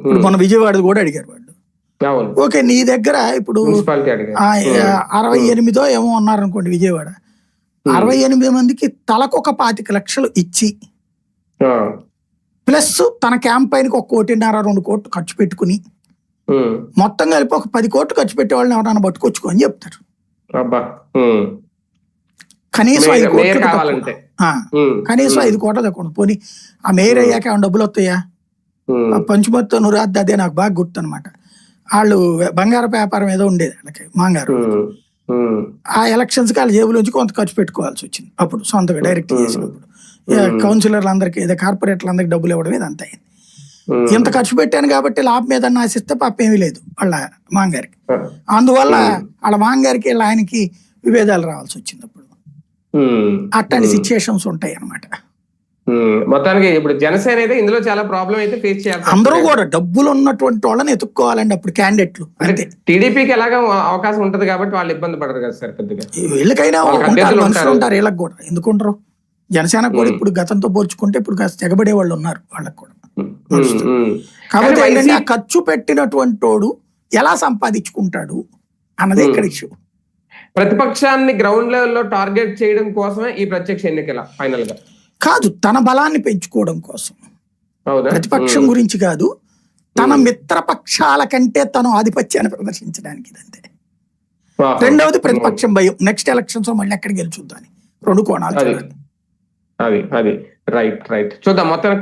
ఇప్పుడు మన విజయవాడ కూడా అడిగారు వాళ్ళు. ఓకే, నీ దగ్గర ఇప్పుడు 68 ఏమో ఉన్నారనుకోండి విజయవాడ, 68 మందికి తలకొక 25 లక్షలు ఇచ్చి ప్లస్ తన క్యాంపైన్కి 1.5-2 కోట్లు ఖర్చు పెట్టుకుని మొత్తం కలిపి ఒక 10 కోట్లు ఖర్చు పెట్టే వాళ్ళని ఎవరైనా పట్టుకొచ్చుకో అని చెప్తారు. కనీసం 5 కోట్లు కనీసం 5 కోట్లు తక్కువ. పోనీ ఆ మేయర్ అయ్యాక ఏమైనా డబ్బులు వస్తాయా? పంచుమర్తో నురాద్ది, అదే నాకు బాగా గుర్తు అనమాట. వాళ్ళు బంగారు వ్యాపారం ఏదో ఉండేది వాళ్ళకి, మాంగారు. ఆ ఎలక్షన్స్ కి వాళ్ళ జేబులోంచి కొంత ఖర్చు పెట్టుకోవాల్సి వచ్చింది అప్పుడు, సొంతగా డైరెక్ట్ చేసినప్పుడు. కౌన్సిలర్లు అందరికి, ఏదో కార్పొరేటర్లు అందరికి డబ్బులు ఇవ్వడం ఇది అంతా అయింది. ఇంత ఖర్చు పెట్టాను కాబట్టి లాభం మీద ఆశిస్తే పాప ఏమీ లేదు వాళ్ళ మాంగారికి. అందువల్ల వాళ్ళ మాంగారికి వీళ్ళ ఆయనకి విభేదాలు రావాల్సి వచ్చింది అప్పుడు. అట్లాంటి సిచ్యుయేషన్స్ ఉంటాయి అన్నమాట. మొత్తానికి ఇప్పుడు జనసేన అయితే ఇందులో చాలా ప్రాబ్లం అయితే ఫేస్ చేయాలి. అందరూ కూడా డబ్బులు ఉన్నటువంటి వాళ్ళని ఎత్తుక్కోవాలండి అప్పుడు క్యాండిడేట్లు. అంటే టీడీపీకి ఎలాగా అవకాశం ఉంటది కాబట్టి వాళ్ళు ఇబ్బంది పడరు కదా సార్ పెద్దగా. వీళ్ళకైనా మనుషులు ఉంటారు, వీళ్ళకి కూడా ఎందుకుంటారు. జనసేనకు కూడా ఇప్పుడు గతంతో పోల్చుకుంటే ఇప్పుడు కాస్త తెగబడే వాళ్ళు ఉన్నారు వాళ్ళకి కూడా. కాబట్టి ఏంటంటే ఆ ఖర్చు పెట్టినటువంటి వాడు ఎలా సంపాదించుకుంటాడు అన్నది ఇక్కడ ఇష్యూ. ప్రతిపక్షాన్ని గ్రౌండ్ లెవెల్లో టార్గెట్ చేయడం కోసమే ఈ ప్రత్యక్ష ఎన్నికల ఫైనల్ గా కాదు, తన బలాన్ని పెంచుకోవడం కోసం. ప్రతిపక్షం గురించి కాదు, తన మిత్రపక్షాల కంటే తను ఆధిపత్యాన్ని ప్రదర్శించడానికి ఇదంతే. రెండవది ప్రతిపక్షం భయం, నెక్స్ట్ ఎలక్షన్స్ మళ్ళీ ఎక్కడ గెలుచుద్దాని. 2 కోణాలు. అది రైట్ చూద్దాం మొత్తం.